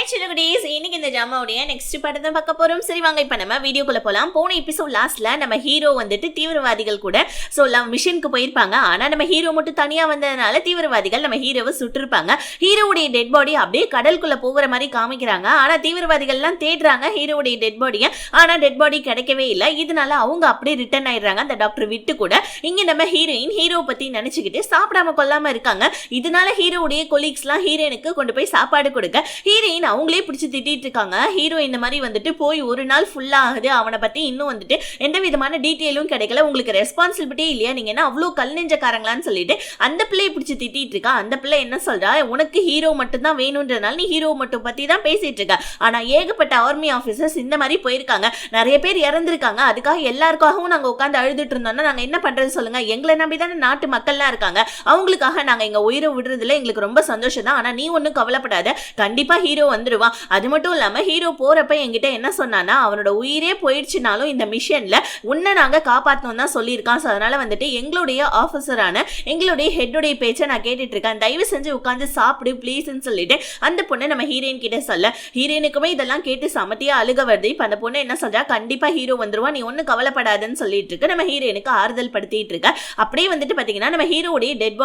Hi சிலுகுடீஸ், இன்னைக்கு இந்த ஜாமாவுடைய next part தான் பார்க்க போறோம். சரி வாங்க இப்போ நம்ம வீடியோக்குள்ள போலாம். போன எபிசோட் லாஸ்ட்ல நம்ம ஹீரோ வந்துட்டு தீவிரவாதிகள் கூட மிஷனுக்கு போயிருப்பாங்க. ஆனா நம்ம ஹீரோ மட்டும் தனியா வந்ததுனால தீவிரவாதிகள் நம்ம ஹீரோவை சுட்டிருப்பாங்க. ஹீரோவுடைய டெட் பாடி அப்படியே கடலுக்குள்ள போகிற மாதிரி காமிக்கிறாங்க. ஆனா தீவிரவாதிகள் எல்லாம் தேடுறாங்க ஹீரோவுடைய டெட் பாடியை. ஆனா டெட் பாடி கிடைக்கவே இல்லை. இதனால அவங்க அப்படியே ரிட்டர்ன் ஆயிடுறாங்க. அந்த டாக்டர் விட்டு கூட இங்க நம்ம ஹீரோ பத்தி நினைச்சுக்கிட்டு சாப்பிடாம கொள்ளாம இருக்காங்க. இதனால ஹீரோவுடைய கொலீக்ஸ் எல்லாம் ஹீரோயினுக்கு கொண்டு போய் சாப்பாடு கொடுக்க ஹீரோயின் அவங்களே பிடிச்சி திட்டிட்டு இருக்காங்க. ஹீரோ இந்த மாதிரி வந்துட்டு போய் ஒரு நாள் ஃபுல்லா ஆகுது, அவனை பத்தி இன்னும் வந்துட்டு எந்த விதமான டீட்டெயிலும் கிடைக்கல, உங்களுக்கு ரெஸ்பான்சிபிலிட்டி இல்லையா, நீங்க என்ன அவ்வளோ கல் நெஞ்சக்காரங்களான்னு சொல்லிட்டு அந்த பிள்ளையை பிடிச்சி திட்டிட்டு இருக்கா. அந்த பிள்ளை என்ன சொல்றா, உனக்கு ஹீரோ மட்டும் தான் வேணும்ன்றனால நீ ஹீரோ மட்டும் பத்தி தான் பேசிட்டு இருக்க. ஆனா ஏகப்பட்ட ஆர்மி ஆபீசர்ஸ் இந்த மாதிரி போயிருக்காங்க, நிறைய பேர் இறந்துருக்காங்க. அதுக்காக எல்லாருக்காகவும் நாங்க உட்காந்து அழுதுட்டு இருந்தோம்னா நாங்க என்ன பண்றது சொல்லுங்க. எங்களை நம்பிதானே நாட்டு மக்கள்லாம் இருக்காங்க, அவங்களுக்காக நாங்க எங்க உயிரை விடுறதுல எங்களுக்கு ரொம்ப சந்தோஷம் தான். ஆனா நீ ஒன்னும் கவலைப்படாத, கண்டிப்பா ஹீரோ வந்துருவான். அது மட்டும் இல்லாம ஹீரோ போறப்ப என்கிட்ட என்ன சொன்னானா, அவனோட உயிரே போயிடுச்சுனாலும் இந்த மிஷன்ல உன்னை நாங்க காப்பாற்றணும் தான் சொல்லியிருக்கான். அதனால வந்துட்டு எங்களுடைய ஆஃபீஸரான எங்களுடைய ஹெட்டுடைய பேச்சை நான் கேட்டுட்டு இருக்கேன், தயவு செஞ்சு உட்காந்து சாப்பிடு ப்ளீஸ்ன்னு சொல்லிட்டு அந்த பொண்ணு நம்ம ஹீரோயின் கிட்ட சொல்ல, ஹீரோயினுக்குமே இதெல்லாம் கேட்டு சமத்தியா அழுக வருது. இப்ப அந்த பொண்ணு என்ன சொல்றா, கண்டிப்பா ஹீரோ வந்துருவா, நீ ஒன்னும் கவலைப்படாதுன்னு சொல்லிட்டு இருக்கு. நம்ம ஹீரோயினுக்கு ஆறுதல் படுத்திட்டு இருக்க. அப்படியே வந்துட்டு பாத்தீங்கன்னா நம்ம ஹீரோடைய டெட்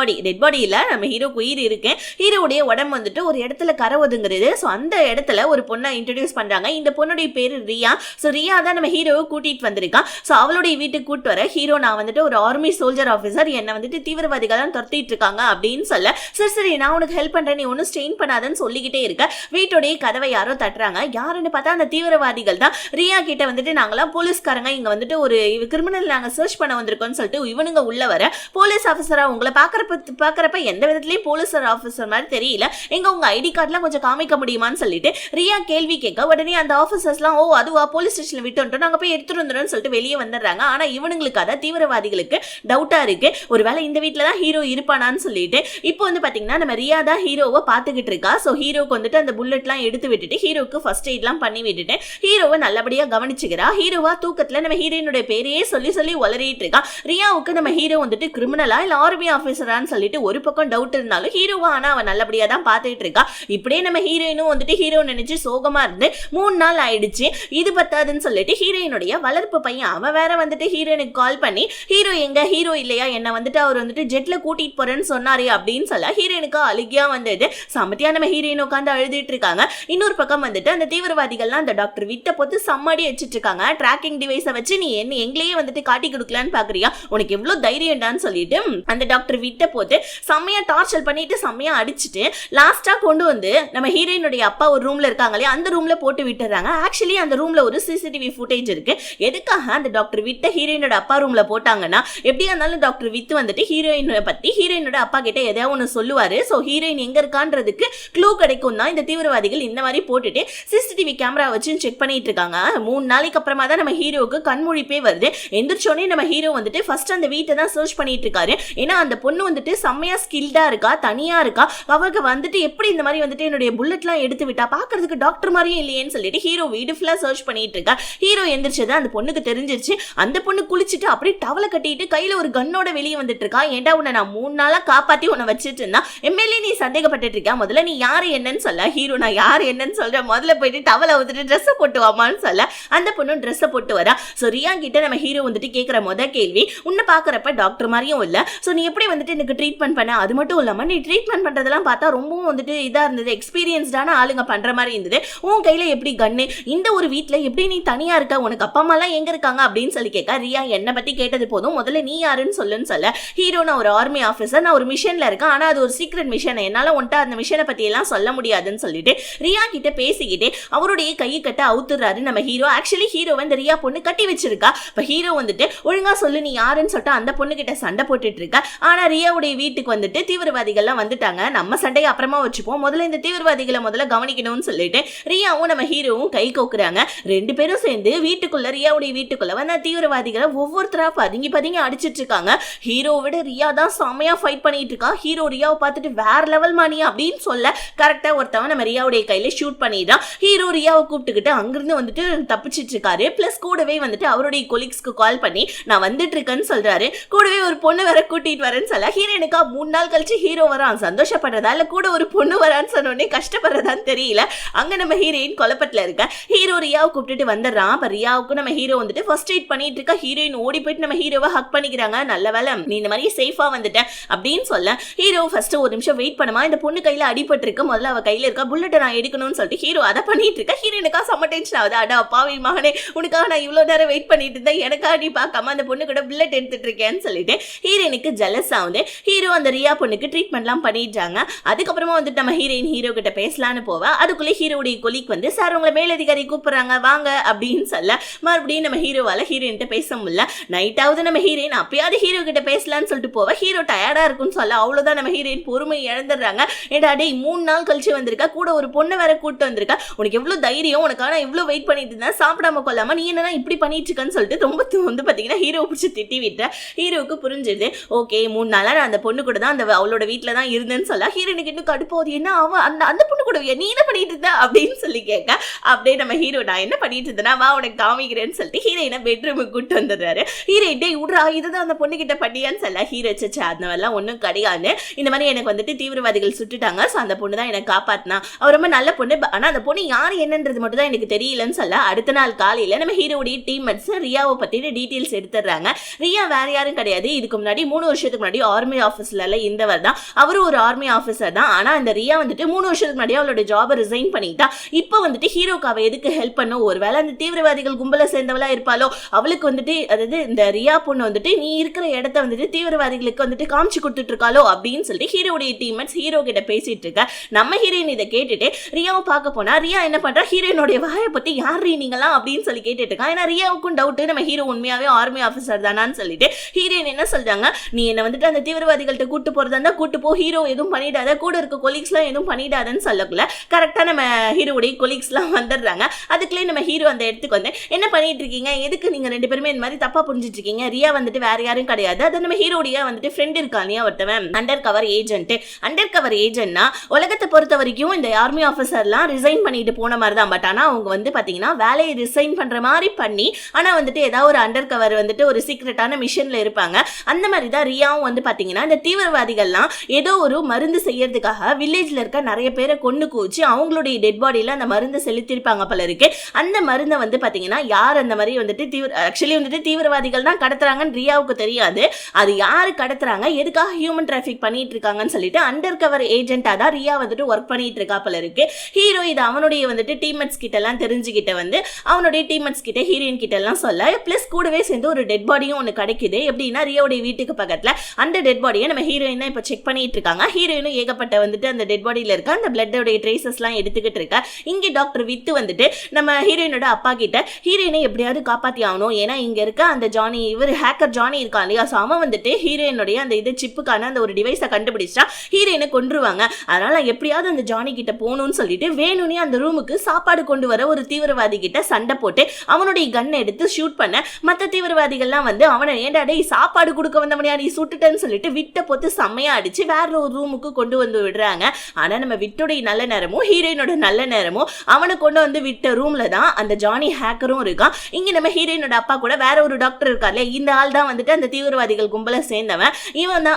பாடியில நம்ம ஹீரோக்கு உயிர் இருக்கு. ஹீரோடைய உடம்பு வந்துட்டு ஒரு இடத்துல கரை ஒதுங்குறது. அந்த இடத்துல ஒரு பொண்ணை இன்ட்ரோடியூஸ் பண்றாங்க. இந்த பொண்ணுடைய பேரு ரியா. ரியா தான் நம்ம ஹீரோவை கூட்டிட்டு வந்திருக்கான். அவளுடைய வீட்டுக்கு கூட்டு வர ஹீரோ, நான் வந்துட்டு ஒரு ஆர்மி சோல்ஜர் ஆஃபீஸர், என்ன வந்துட்டு தீவிரவாதிகள் தான் துரத்திட்டு இருக்காங்க அப்படின்னு சொல்ல, சரி நான் உனக்கு ஹெல்ப் பண்றேன், நீ ஒன்னும் ஸ்ட்ரெயின் பண்ணாதன்னு சொல்லிக்கிட்டே இருக்க. வீட்டுடைய கதவை யாரோ தட்டுறாங்க. யாருன்னு பார்த்தா அந்த தீவிரவாதிகள் தான். ரியா கிட்ட வந்துட்டு நாங்களாம் போலீஸ்காரங்க, இங்க வந்துட்டு ஒரு கிரிமினல் நாங்க சர்ச் பண்ண வந்திருக்கோம்னு சொல்லிட்டு இவனுங்க உள்ள வர, போலீஸ் ஆஃபீஸரா உங்களை பாக்குறப்ப எந்த விதத்திலயும் போலீஸ் ஆஃபீஸர் மாதிரி தெரியல, எங்க உங்க ஐடி கார்டுலாம் கொஞ்சம் காமிக்க முடியுமான்னு சொல்லிட்டு ரியா கேள்வி கேட்க, உடனே அந்த ஆபீசர்ஸ்லாம் அதுவா போலீஸ் ஸ்டேஷன்ல விட்டு நாங்க போய் எடுத்துட்டு வந்துடும் சொல்லிட்டு வெளியே வந்துடுறாங்க. ஆனா இவனுங்களுக்கு அதான் தீவிரவாதிகளுக்கு டவுட்டா இருக்கு, ஒருவேளை இந்த வீட்டுல தான் ஹீரோ இருப்பானான்னு சொல்லிட்டு இப்போ வந்து பாத்தீங்கன்னா நம்ம ரியா தான் ஹீரோவை பாத்துக்கிட்டு இருக்கா. ஹீரோக்கு வந்துட்டு அந்த புல்லட்லாம் எடுத்து விட்டுட்டு ஹீரோக்கு ஃபர்ஸ்ட் எய்ட்லாம் பண்ணி விட்டுட்டு ஹீரோவை நல்லபடியா கவனிச்சுக்கிறா. ஹீரோவா தூக்கத்துல நம்ம ஹீரோயினுடைய பேரையே சொல்லி உளறிட்டு இருக்கா. ரியாவுக்கு நம்ம ஹீரோ வந்துட்டு கிரிமினலா இல்ல ஆர்மி ஆபீசரான்னு சொல்லிட்டு ஒரு பக்கம் டவுட் இருந்தாலும் ஹீரோவா ஆனா அவன் நல்லபடியா தான் பாத்துட்டு இருக்கா. இப்படியே நம்ம ஹீரோயினும் வந்துட்டு ஹீரோ நினைச்சு சோகமா இருந்து 3 நாள் ஆயிடுச்சு. இது பத்தாதுன்னு சொல்லிட்டு ஹீரோயினுடைய வளர்ப்பு பையன் அவன் வேற வந்துட்டு ஹீரோயினுக்கு கால் பண்ணி, ஹீரோ எங்க, ஹீரோ இல்லையா, என்ன வந்துட்டு அவர் வந்துட்டு ஜெட்ல கூட்டிட்டு போறேன்னு சொன்னாரே அப்படின்னு சொல்ல ஹீரோயினுக்கு அழுகியா வந்தது. சமத்தியா நம்ம ஹீரோயின் உட்காந்து அழுதுட்டு இருக்காங்க. இன்னொரு பக்கம் வந்துட்டு அந்த தீவிரவாதிகள்லாம் அந்த டாக்டர் விட்ட போட்டு சம்மாடி வச்சுட்டு இருக்காங்க. டிராக்கிங் டிவைஸை வச்சு நீ என்ன எங்களையே வந்துட்டு காட்டி கொடுக்கலான்னு பாக்குறியா, உனக்கு எவ்வளவு தைரியம்டான்னு சொல்லிட்டு அந்த டாக்டர் விட்ட போட்டு செம்மையா டார்ச்சர் பண்ணிட்டு செம்மையா அடிச்சுட்டு லாஸ்டா கொண்டு வந்து நம்ம ஹீரோயினுடைய அப்பா ஒரு ரூம்ல இருக்காங்களே அந்த ரூம்ல போட்டு விட்டுறாங்க. ஆக்சுவலி அந்த ரூம்ல ஒரு சிசிடிவி ஃபுட்டேஜ் இருக்கு. எதுக்காக அந்த டாக்டர் விட்ட ஹீரோயினோட அப்பா ரூம்ல போட்டாங்கன்னா, எப்படியா இருந்தாலும் டாக்டர் வித்து வந்துட்டு ஹீரோயினை பத்தி ஹீரோயினோட அப்பா கிட்ட எதையாவது ஒன்று சொல்லுவாரு. ஹீரோயின் எங்க இருக்கான்றதுக்கு க்ளூ கிடைக்கும் தான் இந்த தீவிரவாதிகள் இந்த மாதிரி போட்டுட்டு சிசிடிவி கேமரா வச்சு செக் பண்ணிட்டு இருக்காங்க. 3 நாளைக்கு அப்புறமா தான் நம்ம ஹீரோவுக்கு கண்முழிப்பே வருது. எந்திரிச்சோடனே நம்ம ஹீரோ வந்துட்டு ஃபர்ஸ்ட் அந்த வீட்டை தான் சர்ச் பண்ணிட்டு இருக்காரு. ஏன்னா அந்த பொண்ணு வந்துட்டு செம்மையா ஸ்கில்டா இருக்கா, தனியா இருக்கா. அவருக்கு வந்துட்டு எப்படி இந்த மாதிரி வந்துட்டு என்னுடைய புல்லட்லாம் எடுத்து விட்டா, பாக்குறதுக்கு டாக்டர் மாதிரியே இல்லையேன்னு சொல்லிட்டு ஹீரோ வீடு ஃபுல்லா சர்ச் பண்ணிட்டு இருக்கா. ஹீரோ எந்திரிச்சது அந்த பொண்ணுக்கு தெரிஞ்சிருச்சு. அந்த பொண்ணு குளிச்சுட்டு அப்படியே டவலை கட்டிட்டு கையில ஒரு கன்னோட வெளியே வந்துட்டு இருக்கா. ஏண்டா உன்னை நான் 3 நாளா காப்பாத்தி உன்னை வச்சுட்டு இருந்தா எம்எல்ஏ நீ சந்தேகப்பட்டு இருக்கா, முதல்ல நீ யாரு என்னன்னு சொல்ல. ஹீரோ நான் யாரு என்னன்னு சொல்றேன், முதல்ல போயிட்டு டவலை வந்துட்டு ட்ரெஸ் போட்டு வாமான்னு சொல்ல அந்த பொண்ணு ட்ரெஸ் போட்டு வரா. ரியா கிட்ட நம்ம ஹீரோ வந்துட்டு கேட்கிற கேள்வி, உன்னை பாக்குறப்ப டாக்டர் மாதிரியும் இல்ல, நீ எப்படி வந்துட்டு எனக்கு ட்ரீட்மெண்ட் பண்ண, அது மட்டும் இல்லாம நீ ட்ரீட்மெண்ட் பண்றதெல்லாம் பார்த்தா ரொம்பவும் வந்துட்டு இதா இருந்தது, எக்ஸ்பீரியன்ஸ்டான ஆளுங்க பண்ற மாதிரி இருந்தது, உன் கையில எப்படி கன்னு, இந்த ஒரு வீட்டுல எப்படி நீ தனியா இருக்க, உனக்கு அப்பா அம்மா எல்லாம் எங்க இருக்காங்க அப்படின்னு சொல்லி கேட்க. ரியா என்ன பத்தி கேட்டது போதும், முதல்ல நீ யாருன்னு சொல்லுன்னு சொல்ல. ஹீரோ நான் ஒரு ஆர்மி ஆபீசர், நான் ஒரு மிஷன்ல இருக்கேன், ஆனா அது ஒரு சீக்ரெட் மிஷன், என்னால உன்ட்ட அந்த மிஷனை பத்தி எல்லாம் சொல்ல முடியாதுன்னு சொல்லிட்டு ரியா கிட்ட பேசிக்கிட்டே அவருடைய கையை கட்ட அவுத்துறாரு நம்ம ஹீரோ. ஆக்சுவலி ஹீரோ வந்து ரியா பொண்ணு கட்டி வச்சிருக்கா. இப்ப ஹீரோ வந்துட்டு ஒழுங்கா சொல்லு நீ யாருன்னு சொல்லிட்டு அந்த பொண்ணு கிட்ட சண்டை போட்டுட்டு இருக்கா. ஆனா ரியாவுடைய வீட்டுக்கு வந்துட்டு தீவிரவாதிகள்லாம் வந்துட்டாங்க. நம்ம சண்டையை அப்புறமா வச்சுப்போம், முதல்ல இந்த தீவிரவாதிகளை முதல்ல கவனிக்கணும்னு சொல்லிட்டு ரியாவும் நம்ம ஹீரோவும் கை கோக்குறாங்க. 2 பேரும் சேர்ந்து வீட்டுக்குள்ள ரியாவுடைய வீட்டுக்குள்ள வந்து தீவிரவாதிகளை ஒவ்வொருத்தரா பதுங்கி அடிச்சிட்டு இருக்காங்க. ஹீரோ விட ரியா தான் செமையா ஃபைட் பண்ணிட்டு இருக்கா. ஹீரோ ரியாவை பார்த்துட்டு வேற லெவல் மானியா அப்படின்னு சொல்ல கரெக்டா ஒருத்தவன் நம்ம ரியாவுடைய கையில ஷூட் பண்ணிடுறான். ஹீரோ ரியாவை கூப்பிட்டுக்கிட்டு அங்கிருந்து வந்துட்டு தப்பிச்சிட்டு இருக்காரு. பிளஸ் கூடவே வந்துட்டு அவருடைய கொலீக்ஸ்க்கு கால் பண்ணி நான் வந்துட்டு இருக்கேன்னு சொல்றாரு. கூடவே ஒரு பொண்ணு வேற கூட்டிட்டு வரேன்னு சொல்ல ஹீரோனுக்கா 3 நாள் கழிச்சு ஹீரோ வரான், சந்தோஷப்படுறதா இல்ல கூட ஒரு பொண்ணு வரான்னு சொன்னோடனே கஷ்டப்படுறதான்னு தெரியல. அங்க நம்ம ஹீரோயின் குழப்பத்துல இருக்க. ஹீரோ ரியாவை கூப்பிட்டுட்டு வந்துடுறான். அப்ப ரியாவுக்கு நம்ம ஹீரோ வந்துட்டு ஃபர்ஸ்ட் எய்ட் பண்ணிட்டு இருக்க. ஹீரோயின் ஓடி போயிட்டு நம்ம ஹீரோவை ஹக் பண்ணிக்கிறாங்க. நல்ல வேலை நீ இந்த மாதிரி சேஃபா வந்துட்ட அப்படின்னு சொல்ல ஹீரோ ஃபர்ஸ்ட் ஒரு நிமிஷம் வெயிட் பண்ணுமா, இந்த பொண்ணு கையில அடிபட்டு இருக்கு, முதல்ல அவ கையில இருக்க புல்லட்டை நான் எடுக்கணும்னு சொல்லிட்டு ஹீரோ அதை பண்ணிட்டு இருக்க. ஹீரோயினுக்கா செம்ம டென்ஷன் ஆகுது. அடா பாவி மகனே, உனக்காக நான் இவ்வளவு நேரம் வெயிட் பண்ணிட்டு இருந்தேன், எனக்காக நீ பார்க்காம அந்த பொண்ணு கூட புல்லட் எடுத்துட்டு இருக்கேன்னு சொல்லிட்டு ஹீரோயினுக்கு ஜெலஸ் ஆகுது. ஹீரோ அந்த ரியா பொண்ணுக்கு ட்ரீட்மெண்ட்லாம் பண்ணிட்டாங்க. அதுக்கப்புறமா வந்துட்டு நம்ம ஹீரோயின் ஹீரோ கிட்ட பேசலான்னு போவா. அதுக்குள்ளே ஹீரோடைய கொலிக் வந்து சார் உங்களை மேலதிகாரி கூப்பிடுறாங்க வாங்க அப்படின்னு சொல்ல மறுபடியும் நம்ம ஹீரோவால ஹீரோயின் பேச முடியல. நைட்டாவது நம்ம ஹீரோயின் அப்பயாவது ஹீரோ கிட்ட பேசலான்னு சொல்லிட்டு போவா. ஹீரோ டயர்டா இருக்குன்னு சொல்ல அவ்வளவுதான் நம்ம ஹீரோயின் பொறுமை இழந்துடுறாங்க. ஏடா டே 3 நாள் கழிச்சு வந்திருக்கா, கூட ஒரு பொண்ணு வேற கூப்பிட்டு வந்திருக்கா, உனக்கு எவ்வளவு தைரியம், உனக்கான இவ்வளவு வெயிட் பண்ணிட்டு இருந்தா சாப்பிடாம கொள்ளாம நீ என்னன்னா இப்படி பண்ணிட்டு இருக்கன்னு சொல்லிட்டு ரொம்ப வந்து பாத்தீங்கன்னா ஹீரோ பிடிச்சி திட்டி விட்ட. ஹீரோவுக்கு புரிஞ்சுது. ஓகே 3 நாளா நான் அந்த பொண்ணு கூட தான் அந்த அவளோட வீட்டுல தான் இருந்தேன்னு சொல்ல ஹீரோனுக்கு இன்னும் கடுப்போது. என்ன அவன் அந்த பொண்ணு கூட நீ என்ன பண்ணிட்டு இருந்த அப்படின்னு சொல்லி கேட்க. அப்படியே நம்ம ஹீரோ நான் என்ன பண்ணிட்டு இருந்தேன்னா வா உனக்கு காமிக்கிறேன்னு சொல்லிட்டு ஹீரோயினை பெட்ரூமுக்கு கூட்டு வந்துடுறாரு. ஹீரோயின் டே விட்றா இதுதான் அந்த பொண்ணு கிட்ட பண்ணியான்னு சொல்ல ஹீரோ வச்சு அதெல்லாம் ஒன்றும் கிடையாது, இந்த மாதிரி எனக்கு வந்துட்டு தீவிரவாதிகள் சுட்டுட்டாங்க, ஸோ அந்த பொண்ணு தான் எனக்கு காப்பாத்தினா, அவர் ரொம்ப நல்ல பொண்ணு, ஆனா அந்த பொண்ணு யார் என்னன்றது மட்டும் தான் எனக்கு தெரியலன்னு சொல்ல அடுத்த நாள் காலையில நம்ம ஹீரோடைய டீம்மேட்ஸ் ரியாவை பத்தின டீட்டெயில்ஸ் எடுத்துடுறாங்க. ரியா வேற யாரும் கிடையாது, இதுக்கு முன்னாடி 3 வருஷத்துக்கு முன்னாடி ஆர்மி ஆஃபீஸ்ல இருந்தவர் தான், அவரும் ஒரு ஆர்மி ஆஃபீஸர் தான். ஆனா அந்த ரியா வந்துட்டு 3 வருஷத்துக்கு முன்னாடி அவளோட ஜாபை ரிசைன் பண்ணிட்டா. இப்போ வந்துட்டு ஹீரோக்கு அவ எதுக்கு ஹெல்ப் பண்ணும், ஒருவேளை அந்த தீவிரவாதிகள் கும்பலை சேர்ந்தவளா இருப்பாளோ, அவளுக்கு வந்துட்டு அதாவது இந்த ரியா பொண்ணு வந்துட்டு நீ இருக்கிற இடத்த வந்துட்டு தீவிரவாதிகளுக்கு வந்துட்டு காமிச்சு கொடுத்துட்டு இருக்காளோ அப்படின்னு சொல்லிட்டு ஹீரோடைய டீம்மேட்ஸ் ஹீரோ கிட்ட பேசிட்டு இருக்க. நம்ம ஹீரோயின் இதை கேட்டுட்டு ரியாவை பார்க்க போனா ரியா என்ன பண்றா, ஹீரோயினுடைய வாயை பத்தி யார் நீங்களா அப்படின்னு சொல்லி கேட்டுட்டு இருக்கா. ஏன்னா ரியாவுக்கும் டவுட் நம்ம ஹீரோ உண்மையாவே ஆர்மி ஆஃபீஸர் தானான்னு சொல்லிட்டு ஹீரோயின் என்ன சொல்றாங்க, நீ என்ன வந்துட்டு அந்த தீவிரவாதிகள்ட்ட கூட்டு போறதா இருந்தா கூட்டு போ, ஹீரோ எதுவும் பண்ணிடாத, கூட இருக்க கொலீக்ஸ் எல்லாம் எதுவும் பண்ணிடாதன்னு சொல்லக்குள்ள கரெக்டா நம்ம ஹீரோடைய கொலீக்ஸ் எல்லாம் வந்துடுறாங்க. அதுக்குள்ளே நம்ம ஹீரோ அந்த இடத்துக்கு வந்து என்ன பண்ணிட்டு இருக்கீங்க, எதுக்கு நீங்க 2 பேருமே இந்த மாதிரி தப்பா புரிஞ்சிட்டு இருக்கீங்க, ரியா வந்துட்டு வேற யாரும் கிடையாது, அது நம்ம ஹீரோடைய வந்துட்டு ஃப்ரெண்ட் இருக்கானியா ஒருத்தவன் under cover agent. Under cover ஏஜென்ட்னா உலகத்தை பொறுத்த வரைக்கும் இந்த ஆர்மி ஆஃபீஸர்லாம் ரிசைன் பண்ணிட்டு போன மாதிரி தான். பட் ஆனா அவங்க வந்து பாத்தீங்கன்னா வேலையை ரிசைன் பண்ற மாதிரி பண்ணி ஆனா வந்துட்டு ஏதாவது ஒரு அண்டர் கவர் வந்துட்டு ஒரு சீக்ரெட்டான மிஷன்ல இருப்பாங்க. அந்த மாதிரி தான் ரியாவும் வந்து பாத்தீங்கன்னா இந்த தீவிரவாதிகள்லாம் ஏதோ ஒரு மருந்து செய்யறதுக்காக வில்லேஜ்ல இருக்க நிறைய பேரை கொண்டு கூச்சு அவங்களுடைய டெட் பாடியில அந்த மருந்து செலுத்திருப்பாங்க போல இருக்கு. அந்த மருந்தை வந்து பாத்தீங்கன்னா யார் அந்த மாதிரி வந்துட்டு ஆக்சுவலி வந்துட்டு தீவிரவாதிகள் தான் கடத்துறாங்கன்னு ரியாவுக்கு தெரியாது. அது யாரு கடத்துறாங்க, எதுக்காக ஹியூமன் டிராஃபிக் பண்ணிட்டு இருக்காங்கன்னு சொல்லிட்டு அண்டர் கவர் ஏஜென்ட்டா தான் ரியா வந்துட்டு ஒர்க் பண்ணிட்டு இருக்கா போல இருக்கு. ஹீரோ இது அவனுடைய வந்துட்டு டீம்மேட்ஸ் கிட்ட எல்லாம் தெரிஞ்சுக்கிட்ட வந்து அவனுடைய டீம்மேட்ஸ் கிட்ட ஹீரோயின் கிட்ட எல்லாம் சொல்ல பிளஸ் கூடவே சேர்ந்து ஒரு டெட் பாடியும் ஒன்று கிடைக்குது. எப்படின்னா ரியாவுடைய வீட்டுக்கு பக்கத்துல அந்த டெட் பாடியை நம்ம ஹீரோயின் தான் இப்போ செக் பண்ணிட்டு இருக்காங்க. ஹீரோயினும் ஏகப்பட்ட வந்துட்டு அந்த டெட் பாடியில இருக்க அந்த பிளட்டோடைய ட்ரேசஸ் எல்லாம் எடுத்துக்கிட்டு இருக்கா. இங்கே டாக்டர் வித்து வந்துட்டு நம்ம ஹீரோயினோட அப்பா கிட்ட ஹீரோயினை எப்படியாவது காப்பாத்தி ஆகணும், ஏன்னா இங்க இருக்க அந்த ஜானி இவர் ஹேக்கர் ஜானி இருக்கான் இல்லையா, ஸோ அவன் வந்துட்டு ஹீரோயினுடைய அந்த இது சிப்புக்கான அந்த ஒரு டிவைஸை கண்டுபிடிச்சா ஹீரோயினை கொன்றுவாங்க, அதனால எப்படியாவது அந்த ஜானி கிட்ட போகணும்னு சொல்லிட்டு வேணும்னே அந்த ரூமுக்கு சாப்பாடு கொண்டு வர ஒரு தீவிரவாதி கிட்ட சண்டை போட்டு அவனுடைய கண்ணை எடுத்து ஷூட் பண்ண மற்ற தீவிரவாதிகள்லாம் வந்து அவனை ஏன்டா டேய் சாப்பாடு கொடுக்க வந்தவனையா நீ சுட்டுட்டேன்னு சொல்லிட்டு விட்ட போத்து செம்மையா அடிச்சு வேற ஒரு ரூமுக்கு கொண்டு வந்து விடுறாங்க. ஆனா நம்ம விட்டோடைய நல்ல நேரமும் ஹீரோயினோட நல்ல நேரமும் அவனை கொண்டு வந்து விட்ட ரூம்ல தான் அந்த ஜானி ஹேக்கரும் இருக்கான். இங்க நம்ம ஹீரோயினோட அப்பா கூட வேற ஒரு டாக்டர் இருக்கார்ல, இந்த ஆள் தான் வந்துட்டு அந்த தீவிரவாதிகள் கும்பலை சேர்ந்தவன். இவன்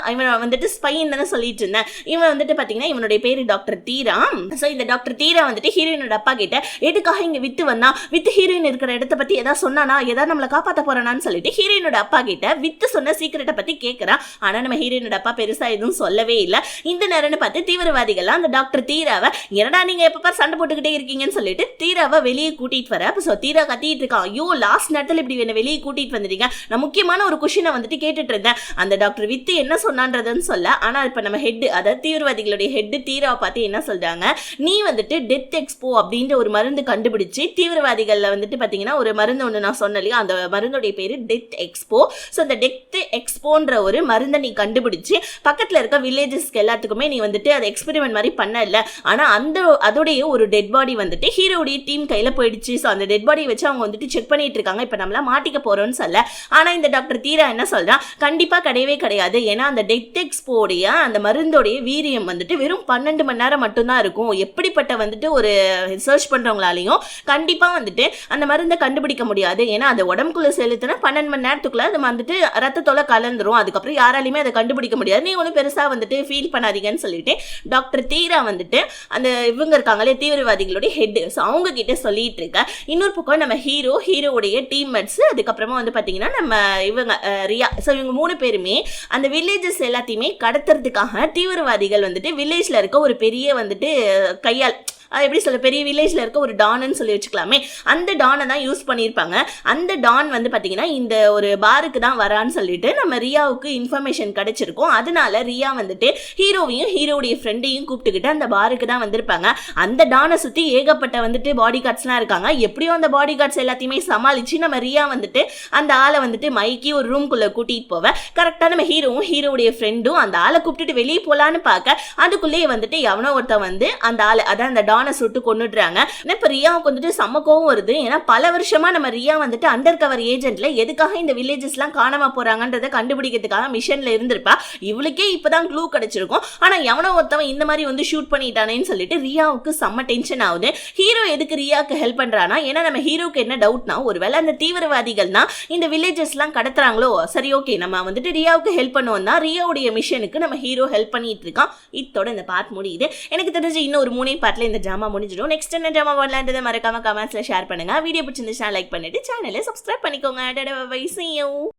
வந்துட்டு ஸ்பைன் தானே சொல்லிட்டு இருந்தேன். இவன் வந்துட்டு பாத்தீங்கன்னா இவனுடைய பேரு டாக்டர் தீரா. சோ இந்த டாக்டர் தீரா வந்துட்டு ஹீரோயினோட அப்பா கிட்ட எதுக்காக இங்க வித்து வந்தா, வித்து ஹீரோயின் இருக்கிற இடத்த பத்தி ஏதாவது சொன்னானா, ஏதாவது நம்மளை காப்பாத்த போறானான்னு சொல்லிட்டு ஹீரோயினோட அப்பா கிட்ட வித்து சொன்ன சீக்கிரட்டை பத்தி கேட்கறான். ஆனா நம்ம ஹீரோயினோட அப்பா பெருசா எதுவும் சொல்லவே இல்லை. இந்த நேரம்னு பார்த்து தீவிரவாதிகள்லாம் அந்த டாக்டர் தீராவை என்னடா நீங்க எப்ப சண்டை போட்டுக்கிட்டே இருக்கீங்கன்னு சொல்லிட்டு தீராவை வெளியே கூட்டிட்டு வர. அப்ப தீரா கத்திட்டு இருக்கான், ஐயோ லாஸ்ட் நேரத்தில் இப்படி என்ன வெளியே கூட்டிட்டு வந்துட்டீங்க, நான் முக்கியமான ஒரு கொஸ்டினை வந்துட்டு கேட்டுட்டு இருந்தேன், அந்த டாக்டர் வித்து என்ன சொன்னான்றதுன்னு சொல்ல. ஆனா இப்ப நம்ம ஹெட் அதாவது தீவிரவாதிகளுடைய ஹெட் தீராவை பார்த்து என்ன சொல்றாங்க, நீ வந்துட்டு டெத் எக்ஸ்போ அப்படின்ற ஒரு மருந்து கண்டுபிடிச்சு தீவிரவாதிகள்ல வந்துட்டு பாத்தீங்கன்னா ஒரு மருந்து ஒன்று நான் சொன்னலையோ அந்த மருந்துடைய பேரு டெத் எக்ஸ்போ. ஸோ அந்த டெத் எக்ஸ்போன்ற ஒரு மருந்தை நீ கண்டுபிடிச்சு பக்கத்துல இருக்க வில்லேஜஸ்க்கு எல்லாத்துக்குமே நீ வந்துட்டு அதை எக்ஸ்பெரிமெண்ட் மாதிரி பண்ண இல்லை. ஆனா அதோடைய ஒரு டெட் பாடி வந்துட்டு ஹீரோடைய டீம் கையில போயிடுச்சு. ஸோ அந்த டெட் பாடியை வச்சு அவங்க வந்துட்டு செக் பண்ணிட்டு இருக்காங்க, இப்ப நம்மள மாட்டிக்க போறோம்னு சொல்ல. ஆனா இந்த டாக்டர் தீரா என்ன சொல்றான், கண்டிப்பா கிடையவே கிடையாது, ஏன்னா அந்த டெத் எக்ஸ்போடைய அந்த மருந்தோடைய வீரியம் வந்துட்டு வெறும் 12 மணி நேரம் மட்டும்தான் இருக்கும். எப்படிப்பட்ட வந்துட்டு ஒரு ரிசர்ச் பண்றவங்களாலையும் கண்டிப்பா வந்துட்டு அந்த மருந்தை கண்டுபிடிக்க முடியாது, ஏன்னா அது உடம்புக்குள்ள செலுத்தினா 12 மணி நேரத்துக்குள்ள அது வந்துட்டு ரத்தத்தோட கலந்துரும், அதுக்கப்புறம் யாராலையுமே அதை கண்டுபிடிக்க முடியாது, நீ ஒன்றும் பெருசா வந்துட்டு ஃபீல் பண்ணாதீங்கன்னு சொல்லிட்டு டாக்டர் தீரா வந்துட்டு அந்த அந்த இவங்க இருக்காங்களே தீவிரவாதிகளுடைய ஹெட், ஸோ அவங்க கிட்ட சொல்லிட்டு இருக்க. இன்னொரு பக்கம் நம்ம ஹீரோவுடைய டீம்மேட்ஸ், அதுக்கப்புறமா வந்து பாத்தீங்கன்னா நம்ம இவங்க ரியா, ஸோ இவங்க 3 பேருமே அந்த வில்லேஜஸ் எல்லாத்தையுமே கடத்துறதுக்காக தீவிரவாதிகள் வந்துட்டு வில்லேஜ்ல இருக்க ஒரு பெரிய வந்துட்டு கையால் எப்படி சொல்ல, பெரிய வில்லேஜ்ல இருக்க ஒரு டான்னு சொல்லி வச்சுக்கலாமே, அந்த டானை தான் யூஸ் பண்ணியிருப்பாங்க. அந்த டான் வந்து பார்த்தீங்கன்னா இந்த ஒரு பாருக்கு தான் வரான்னு சொல்லிட்டு நம்ம ரியாவுக்கு இன்ஃபர்மேஷன் கிடைச்சிருக்கும். அதனால ரியா வந்துட்டு ஹீரோவையும் ஹீரோடைய ஃப்ரெண்டையும் கூப்பிட்டுக்கிட்டு அந்த பாருக்கு தான் வந்திருப்பாங்க. அந்த டானை சுற்றி ஏகப்பட்ட வந்துட்டு பாடி கார்ட்ஸ்லாம் இருக்காங்க. எப்படியும் அந்த பாடி கார்ட்ஸ் எல்லாத்தையுமே சமாளித்து நம்ம ரியா வந்துட்டு அந்த ஆளை வந்துட்டு மைக்கி ஒரு ரூம்குள்ளே கூட்டிகிட்டு போவேன். கரெக்டாக நம்ம ஹீரோவுடைய ஃப்ரெண்டும் அந்த ஆளை கூப்பிட்டுட்டு வெளியே போகலான்னு பார்க்க அதுக்குள்ளேயே வந்துட்டு எவனோ ஒருத்தன் வந்து அந்த ஆளை, அதான் அந்த டானை சுட்டு கொன்னுடுறாங்க. இப்போ ரியாவுக்கு வந்துட்டு செம்ம கோவம் வருது. ஏன்னா பல வருஷமா நம்ம ரியா வந்துட்டு அண்டர் கவர் ஏஜென்ட்ல எதுக்காக இந்த வில்லேஜஸ்லாம் காணாம போறாங்கன்றதை கண்டுபிடிக்கிறதுக்காக மிஷன்ல இருந்திருப்பா. இவளுக்கே இப்பதான் க்ளூ கிடைச்சிருக்கும். ஆனா எவனோ ஒருத்தவன் இந்த மாதிரி வந்து ஷூட் பண்ணிட்டானேன்னு சொல்லிட்டு ரியாவுக்கு செம்ம டென்ஷன் ஆகுது. ஹீரோ எதுக்கு ரியாவுக்கு ஹெல்ப் பண்றானா, ஏன்னா நம்ம ஹீரோக்கு என்ன டவுட்னா, ஒருவேளை அந்த தீவிரவாதிகள் தான் இந்த வில்லேஜஸ்லாம் கடத்துறாங்களோ, சரி ஓகே நம்ம வந்துட்டு ரியாவுக்கு ஹெல்ப் பண்ணுவோம் தான் ரியாவுடைய மிஷனுக்கு நம்ம ஹீரோ ஹெல்ப் பண்ணிட்டு இருக்கான். இதோட இந்த பார்ட் முடியுது. எனக்கு தெரிஞ்சு இன்னும் ஒரு 3 பார்ட்ல இந்த ட்ராமா முடிஞ்சிடும். நெக்ஸ்ட் என்ன ட்ராமா வரலான்றதை மறக்காம கமெண்ட்ஸ்ல ஷேர் பண்ணுங்க. வீடியோ பிடிச்சிருந்துச்சுன்னா லைக் பண்ணிட்டு சேனலை சப்ஸ்கிரைப் பண்ணிக்கோங்க. See you.